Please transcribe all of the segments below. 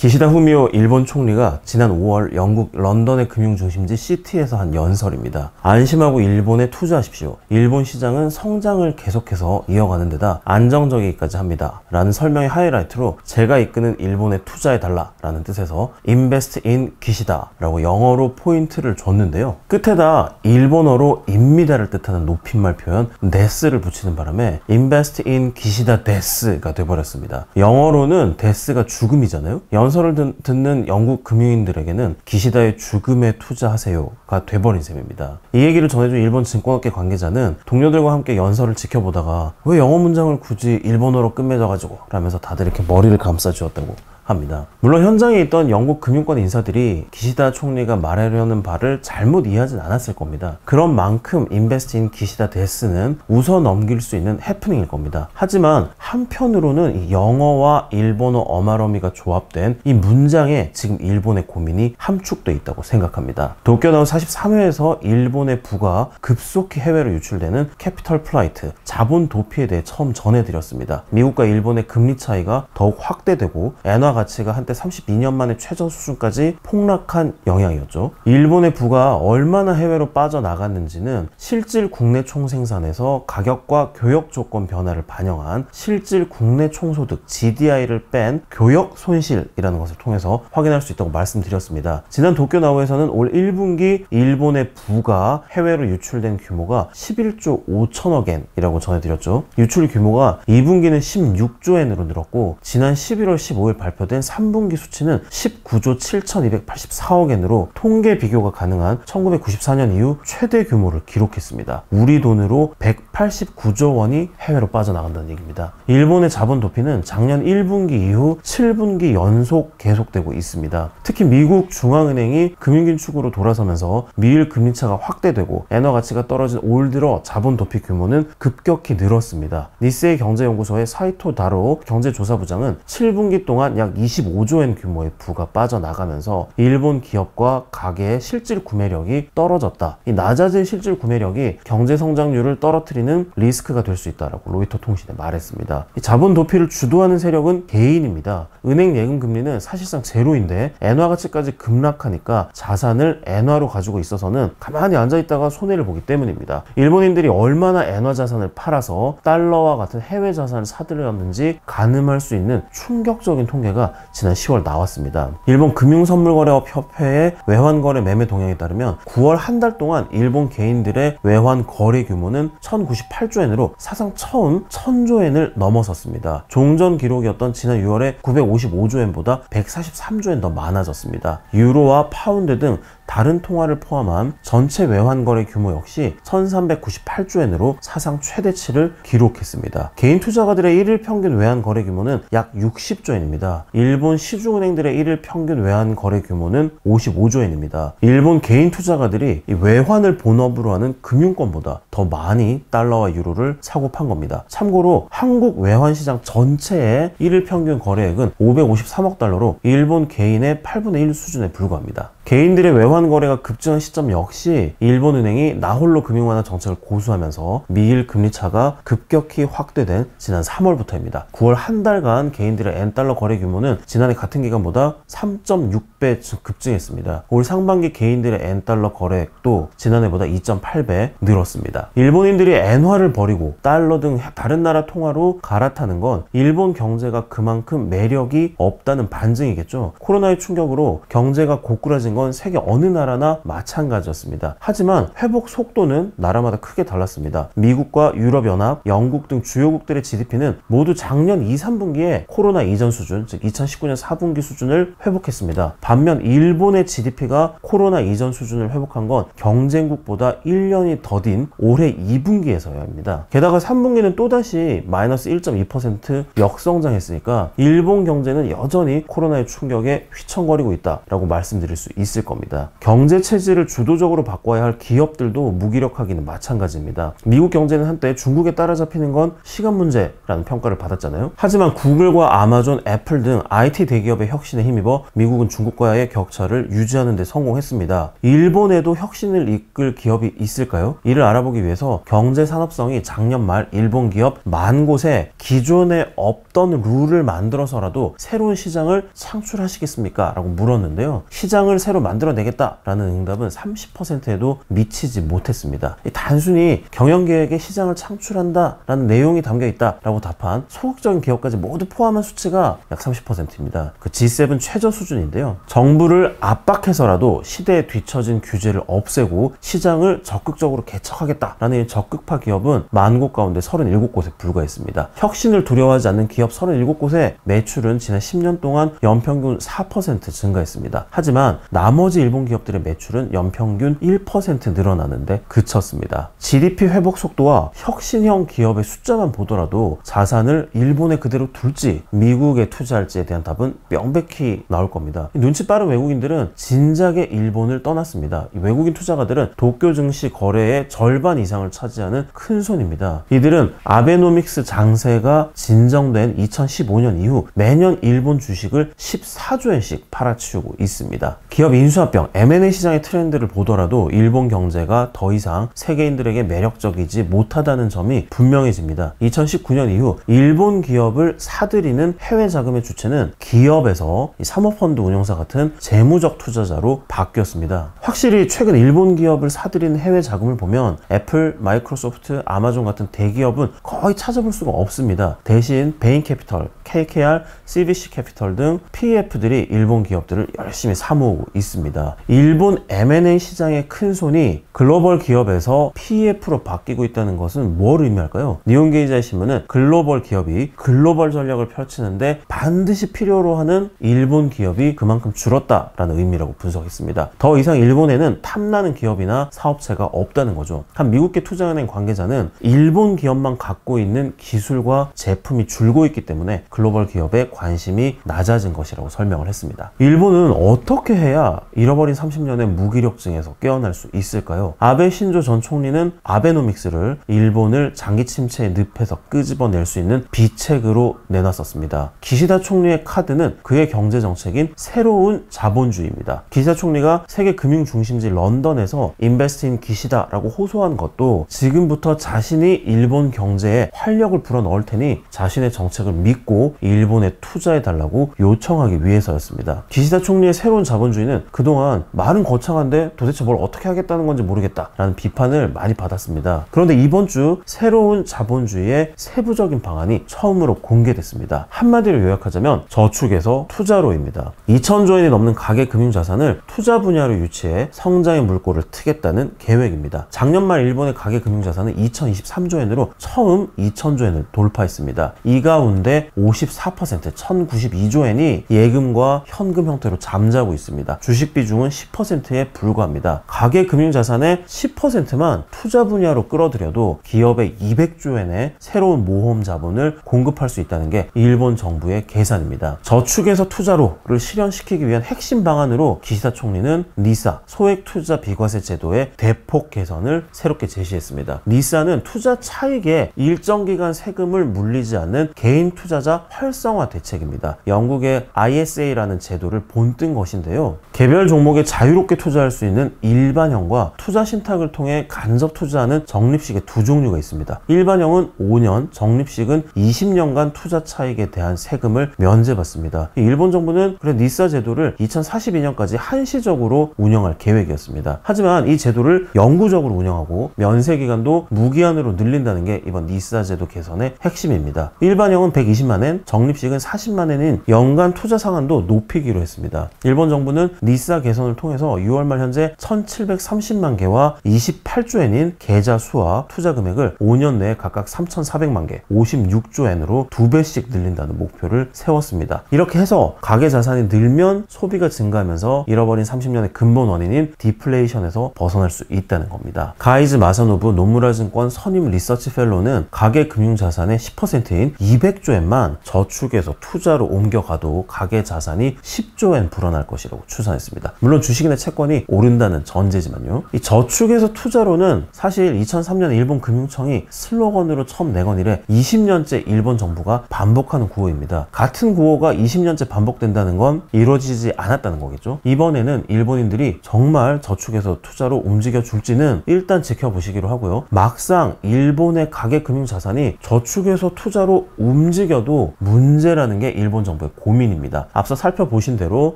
기시다 후미오 일본 총리가 지난 5월 영국 런던의 금융중심지 시티에서 한 연설입니다. 안심하고 일본에 투자하십시오. 일본 시장은 성장을 계속해서 이어가는 데다 안정적이기까지 합니다. 라는 설명의 하이라이트로 제가 이끄는 일본에 투자해달라 라는 뜻에서 Invest in 기시다 라고 영어로 포인트를 줬는데요. 끝에다 일본어로 입니다를 뜻하는 높임말 표현 데스를 붙이는 바람에 Invest in 기시다 데스가 돼버렸습니다. 영어로는 데스가 죽음이잖아요. 연설을 듣는 영국 금융인들에게는 기시다의 죽음에 투자하세요가 돼버린 셈입니다. 이 얘기를 전해준 일본 증권업계 관계자는 동료들과 함께 연설을 지켜보다가 왜 영어 문장을 굳이 일본어로 끝맺어가지고 라면서 다들 이렇게 머리를 감싸주었다고 합니다. 물론 현장에 있던 영국 금융권 인사들이 기시다 총리가 말하려는 바를 잘못 이해하진 않았을 겁니다. 그런 만큼 인베스트 인 기시다 데스는 웃어 넘길 수 있는 해프닝일 겁니다. 하지만 한편으로는 이 영어와 일본어 어마러미가 조합된 이 문장에 지금 일본의 고민이 함축되어 있다고 생각합니다. 도쿄나우 43회에서 일본의 부가 급속히 해외로 유출되는 캐피털 플라이트, 자본 도피에 대해 처음 전해드렸습니다. 미국과 일본의 금리 차이가 더욱 확대되고 엔화 가치가 한때 32년 만에 최저 수준까지 폭락한 영향이었죠. 일본의 부가 얼마나 해외로 빠져나갔는지는 실질 국내 총생산에서 가격과 교역 조건 변화를 반영한 실질 국내 총소득 GDI를 뺀 교역 손실이라는 것을 통해서 확인할 수 있다고 말씀드렸습니다. 지난 도쿄나우에서는 올 1분기 일본의 부가 해외로 유출된 규모가 11조 5천억 엔이라고 전해드렸죠. 유출 규모가 2분기는 16조 엔으로 늘었고 지난 11월 15일 발표된 3분기 수치는 19조 7,284억 엔으로 통계 비교가 가능한 1994년 이후 최대 규모를 기록했습니다. 우리 돈으로 189조 원이 해외로 빠져나간다는 얘기입니다. 일본의 자본 도피는 작년 1분기 이후 7분기 연속 계속되고 있습니다. 특히 미국 중앙은행이 금융긴축으로 돌아서면서 미일 금리차가 확대되고 엔화 가치가 떨어진 올 들어 자본 도피 규모는 급격히 늘었습니다. 니세이 경제연구소의 사이토 다로 경제조사부장은 7분기 동안 약 25조 엔 규모의 부가 빠져나가면서 일본 기업과 가계의 실질 구매력이 떨어졌다. 이 낮아진 실질 구매력이 경제 성장률을 떨어뜨리는 리스크가 될 수 있다라고 로이터 통신에 말했습니다. 이 자본 도피를 주도하는 세력은 개인입니다. 은행 예금 금리는 사실상 제로인데 엔화 가치까지 급락하니까 자산을 엔화로 가지고 있어서는 가만히 앉아있다가 손해를 보기 때문입니다. 일본인들이 얼마나 엔화 자산을 팔아서 달러와 같은 해외 자산을 사들였는지 가늠할 수 있는 충격적인 통계가 지난 10월 나왔습니다. 일본 금융선물거래업 협회의 외환거래 매매 동향에 따르면 9월 한 달 동안 일본 개인들의 외환 거래 규모는 1098조 엔으로 사상 처음 1000조 엔을 넘어섰습니다. 종전 기록이었던 지난 6월에 955조 엔보다 143조 엔 더 많아졌습니다. 유로와 파운드 등 다른 통화를 포함한 전체 외환거래 규모 역시 1398조 엔으로 사상 최대치를 기록했습니다. 개인 투자가들의 1일 평균 외환거래 규모는 약 60조 엔입니다. 일본 시중은행들의 1일 평균 외환거래 규모는 55조 엔입니다. 일본 개인 투자가들이 이 외환을 본업으로 하는 금융권보다 더 많이 달러와 유로를 사고 판 겁니다. 참고로 한국 외환시장 전체의 1일 평균 거래액은 553억 달러로 일본 개인의 8분의 1 수준에 불과합니다. 개인들의 외환 거래가 급증한 시점 역시 일본은행이 나홀로 금융완화 정책을 고수하면서 미일 금리차가 급격히 확대된 지난 3월부터입니다. 9월 한 달간 개인들의 엔달러 거래 규모는 지난해 같은 기간보다 3.6배 급증했습니다. 올 상반기 개인들의 엔달러 거래액도 지난해보다 2.8배 늘었습니다. 일본인들이 엔화를 버리고 달러 등 다른 나라 통화로 갈아타는 건 일본 경제가 그만큼 매력이 없다는 반증이겠죠. 코로나의 충격으로 경제가 고꾸라진 건 세계 어느 나라나 마찬가지였습니다. 하지만 회복 속도는 나라마다 크게 달랐습니다. 미국과 유럽연합, 영국 등 주요국들의 GDP는 모두 작년 2, 3분기에 코로나 이전 수준, 즉 2019년 4분기 수준을 회복했습니다. 반면 일본의 GDP가 코로나 이전 수준을 회복한 건 경쟁국보다 1년이 더딘 올해 2분기에서야 합니다. 게다가 3분기는 또다시 마이너스 1.2% 역성장했으니까 일본 경제는 여전히 코로나의 충격에 휘청거리고 있다라고 말씀드릴 수 있을 겁니다. 경제 체질을 주도적으로 바꿔야 할 기업들도 무기력하기는 마찬가지입니다. 미국 경제는 한때 중국에 따라잡히는 건 시간 문제라는 평가를 받았잖아요. 하지만 구글과 아마존, 애플 등 IT 대기업의 혁신에 힘입어 미국은 중국과의 격차를 유지하는 데 성공했습니다. 일본에도 혁신을 이끌 기업이 있을까요? 이를 알아보기 위해서 경제산업성이 작년 말 일본 기업 만 곳에 기존에 없던 룰을 만들어서라도 새로운 시장을 창출하시겠습니까? 라고 물었는데요. 시장을 새로 만들어내겠다라는 응답은 30%에도 미치지 못했습니다. 단순히 경영계획에 시장을 창출한다라는 내용이 담겨있다라고 답한 소극적인 기업까지 모두 포함한 수치가 약 30%입니다. 그 G7 최저 수준인데요. 정부를 압박해서라도 시대에 뒤처진 규제를 없애고 시장을 적극적으로 개척하겠다라는 적극파 기업은 만 곳 가운데 37곳에 불과했습니다. 혁신을 두려워하지 않는 기업 37곳의 매출은 지난 10년 동안 연평균 4% 증가했습니다. 하지만 나머지 일본 기업들의 매출은 연평균 1% 늘어나는데 그쳤습니다. GDP 회복 속도와 혁신형 기업의 숫자만 보더라도 자산을 일본에 그대로 둘지 미국에 투자할지에 대한 답은 명백히 나올 겁니다. 눈치 빠른 외국인들은 진작에 일본을 떠났습니다. 외국인 투자가들은 도쿄 증시 거래의 절반 이상을 차지하는 큰 손입니다. 이들은 아베노믹스 장세가 진정된 2015년 이후 매년 일본 주식을 14조엔씩 팔아치우고 있습니다. 기업 인수합병, M&A 시장의 트렌드를 보더라도 일본 경제가 더 이상 세계인들에게 매력적이지 못하다는 점이 분명해집니다. 2019년 이후 일본 기업을 사들이는 해외 자금의 주체는 기업에서 사모펀드 운용사 같은 재무적 투자자로 바뀌었습니다. 확실히 최근 일본 기업을 사들이는 해외 자금을 보면 애플, 마이크로소프트, 아마존 같은 대기업은 거의 찾아볼 수가 없습니다. 대신 베인캐피털, KKR, CVC 캐피털 등 PEF들이 일본 기업들을 열심히 사모으고 있습니다. 일본 M&A 시장의 큰 손이 글로벌 기업에서 PEF로 바뀌고 있다는 것은 뭘 의미할까요? 니혼게이자의 신문은 글로벌 기업이 글로벌 전략을 펼치는데 반드시 필요로 하는 일본 기업이 그만큼 줄었다라는 의미라고 분석했습니다. 더 이상 일본에는 탐나는 기업이나 사업체가 없다는 거죠. 한 미국계 투자은행 관계자는 일본 기업만 갖고 있는 기술과 제품이 줄고 있기 때문에 글로벌 기업에 관심이 낮아진 것이라고 설명을 했습니다. 일본은 어떻게 해야 잃어버린 30년의 무기력증에서 깨어날 수 있을까요? 아베 신조 전 총리는 아베노믹스를 일본을 장기 침체의 늪에서 끄집어낼 수 있는 비책으로 내놨었습니다. 기시다 총리의 카드는 그의 경제 정책인 새로운 자본주의입니다. 기시다 총리가 세계 금융 중심지 런던에서 인베스트인 기시다라고 호소한 것도 지금부터 자신이 일본 경제에 활력을 불어넣을 테니 자신의 정책을 믿고 일본에 투자해달라고 요청하기 위해서였습니다. 기시다 총리의 새로운 자본주의는 그동안 말은 거창한데 도대체 뭘 어떻게 하겠다는 건지 모르겠다라는 비판을 많이 받았습니다. 그런데 이번 주 새로운 자본주의의 세부적인 방안이 처음으로 공개됐습니다. 한마디로 요약하자면 저축에서 투자로입니다. 2,000조엔이 넘는 가계 금융자산을 투자 분야로 유치해 성장의 물꼬를 트겠다는 계획입니다. 작년 말 일본의 가계 금융자산은 2023조엔으로 처음 2,000조엔을 돌파했습니다. 이 가운데 54% 1,092조엔이 예금과 현금 형태로 잠자고 있습니다. 주식 비중은 10%에 불과합니다. 가계 금융자산의 10%만 투자 분야로 끌어들여도 기업의 200조엔의 새로운 모험 자본을 공급할 수 있다는 게 일본 정부의 계산입니다. 저축에서 투자로를 실현시키기 위한 핵심 방안으로 기시다 총리는 니사, 소액 투자 비과세 제도의 대폭 개선을 새롭게 제시했습니다. 니사는 투자 차익에 일정 기간 세금을 물리지 않는 개인 투자자 활성화 대책입니다. 영국의 ISA라는 제도를 본뜬 것인데요. 개별 종목에 자유롭게 투자할 수 있는 일반형과 투자 신탁을 통해 간접 투자하는 적립식의 두 종류가 있습니다. 일반형은 5년, 적립식은 20년간 투자 차익에 대한 세금을 면제받습니다. 일본 정부는 그래 니사 제도를 2042년까지 한시적으로 운영할 계획이었습니다. 하지만 이 제도를 영구적으로 운영하고 면세 기간도 무기한으로 늘린다는 게 이번 니사 제도 개선의 핵심입니다. 일반형은 120만엔, 적립식은 40만엔인 연간 투자 상한도 높이기로 했습니다. 일본 정부는 니사 개선을 통해서 6월 말 현재 1,730만 개와 28조엔인 계좌 수와 투자 금액을 5년 내에 각각 3,400만 개, 56조엔으로 2배씩 늘린다는 목표를 세웠습니다. 이렇게 해서 가계 자산이 늘면 소비가 증가하면서 잃어버린 30년의 근본 원인인 디플레이션에서 벗어날 수 있다는 겁니다. 가이즈 마사노부 노무라증권 선임 리서치 펠로는 가계 금융자산의 10%인 200조엔만 저축에서 투자로 옮겨가도 가계 자산이 10조엔 불어날 것이라고 추산했습니다. 물론 주식이나 채권이 오른다는 전제지만요. 이 저축에서 투자로는 사실 2003년에 일본 금융청이 슬로건으로 처음 내건 이래 20년째 일본 정부가 반복하는 구호입니다. 같은 구호가 20년째 반복된다는 건 이루어지지 않았다는 거겠죠. 이번에는 일본인들이 정말 저축에서 투자로 움직여 줄지는 일단 지켜보시기로 하고요. 막상 일본의 가계 금융 자산이 저축에서 투자로 움직여도 문제라는 게 일본 정부의 고민입니다. 앞서 살펴보신 대로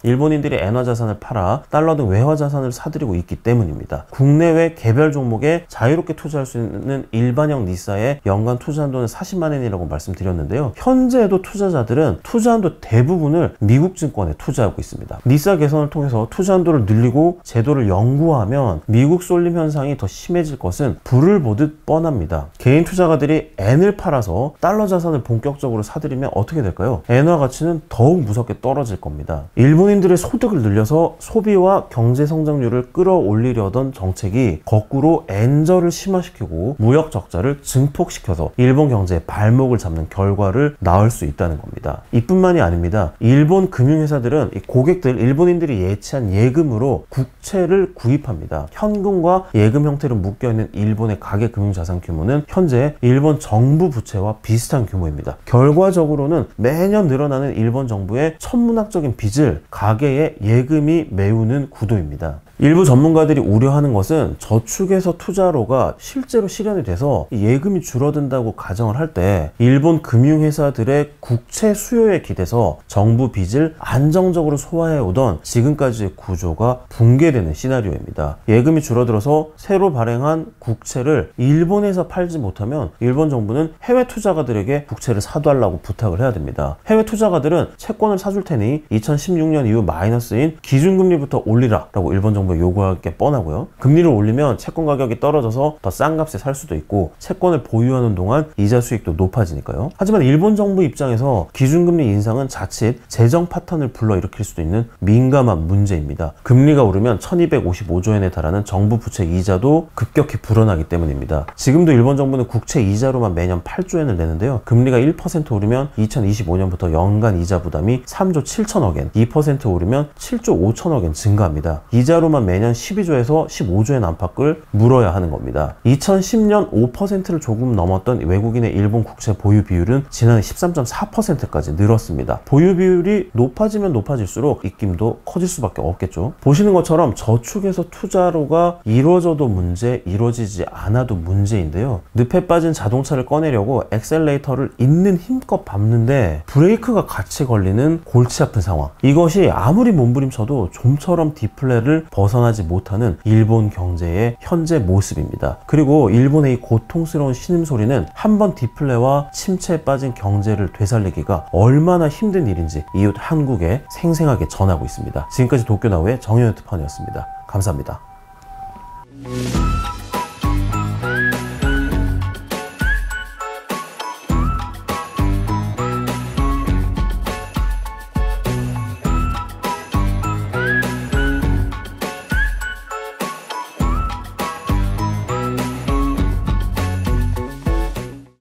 일본인들이 엔화 자산을 팔아 달러 등 외화 자산을 사들이고 있기 때문입니다. 국내외 개별 종목에 자유롭게 투자할 수 있는 일반형 니사의 연간 투자 한도는 40만 엔이라고 말씀드렸는데요. 현재에도 투자자들은 투자 한도 대부분을 미국 증권에 투자하고 있습니다. 니사 개선을 통해서 투자 한도를 늘리고 제도를 영구화하면 미국 쏠림 현상이 더 심해질 것은 불을 보듯 뻔합니다. 개인 투자가들이 엔을 팔아서 달러 자산을 본격적으로 사들이면 어떻게 될까요? 엔화 가치는 더욱 무섭게 떨어질 겁니다. 일본인들의 소득을 늘려서 소비와 경제 성장률을 끌어올리려던 정책이 거꾸로 엔저를 심화시키고 무역 적자를 증폭시켜서 일본 경제의 발목을 잡는 결과를 낳을 수 있다는 겁니다. 이뿐만이 아닙니다. 일본 금융회사들은 고객들, 일본인들이 예치한 예금으로 국채를 구입합니다. 현금과 예금 형태로 묶여있는 일본의 가계 금융자산 규모는 현재 일본 정부 부채와 비슷한 규모입니다. 결과적으로는 매년 늘어나는 일본 정부의 천문학적인 빚을 가계의 예금이 메우는 구도입니다. 일부 전문가들이 우려하는 것은 저축에서 투자로가 실제로 실현이 돼서 예금이 줄어든다고 가정을 할 때 일본 금융회사들의 국채 수요에 기대서 정부 빚을 안정적으로 소화해오던 지금까지의 구조가 붕괴되는 시나리오입니다. 예금이 줄어들어서 새로 발행한 국채를 일본에서 팔지 못하면 일본 정부는 해외 투자가들에게 국채를 사달라고 부탁을 해야 됩니다. 해외 투자가들은 채권을 사줄 테니 2016년 이후 마이너스인 기준금리부터 올리라 라고 일본 정부에 요구할 게 뻔하고요. 금리를 올리면 채권 가격이 떨어져서 더 싼 값에 살 수도 있고 채권을 보유하는 동안 이자 수익도 높아지니까요. 하지만 일본 정부 입장에서 기준금리 인상은 자칫 재정 파탄을 불러일으킬 수도 있는 민감한 문제입니다. 금리가 오르면 1255조엔에 달하는 정부 부채 이자도 급격히 불어나기 때문입니다. 지금도 일본 정부는 국채 이자로만 매년 8조엔을 내는데요. 금리가 1% 오르면 2025년부터 연간 이자 부담이 3조 7천억 엔, 2% 오르면 7조 5천억 엔 증가합니다. 이자로만 매년 12조에서 15조엔 안팎을 물어야 하는 겁니다. 2010년 5%를 조금 넘었던 외국인의 일본 국채 보유 비율은 지난해 13.4%까지 늘었습니다. 보유 비율이 높아지면 높아질수록 입김도 커질 수밖에 없겠죠. 보시는 것처럼 저축에서 투자로가 이루어져도 문제, 이루어지지 않아도 문제인데요. 늪에 빠진 자동차를 꺼내려고 엑셀레이터를 있는 힘껏 밟는데 브레이크가 같이 걸리는 골치 아픈 상황. 이것이 아무리 몸부림쳐도 좀처럼 디플레를 벗어나지 못하는 일본 경제의 현재 모습입니다. 그리고 일본의 이 고통스러운 신음소리는 한번 디플레와 침체에 빠진 경제를 되살리기가 얼마나 힘든 일인지 이웃 한국에 생생하게 전하고 있습니다. 지금까지 도쿄나우의 정현우 특파원이었습니다. 감사합니다.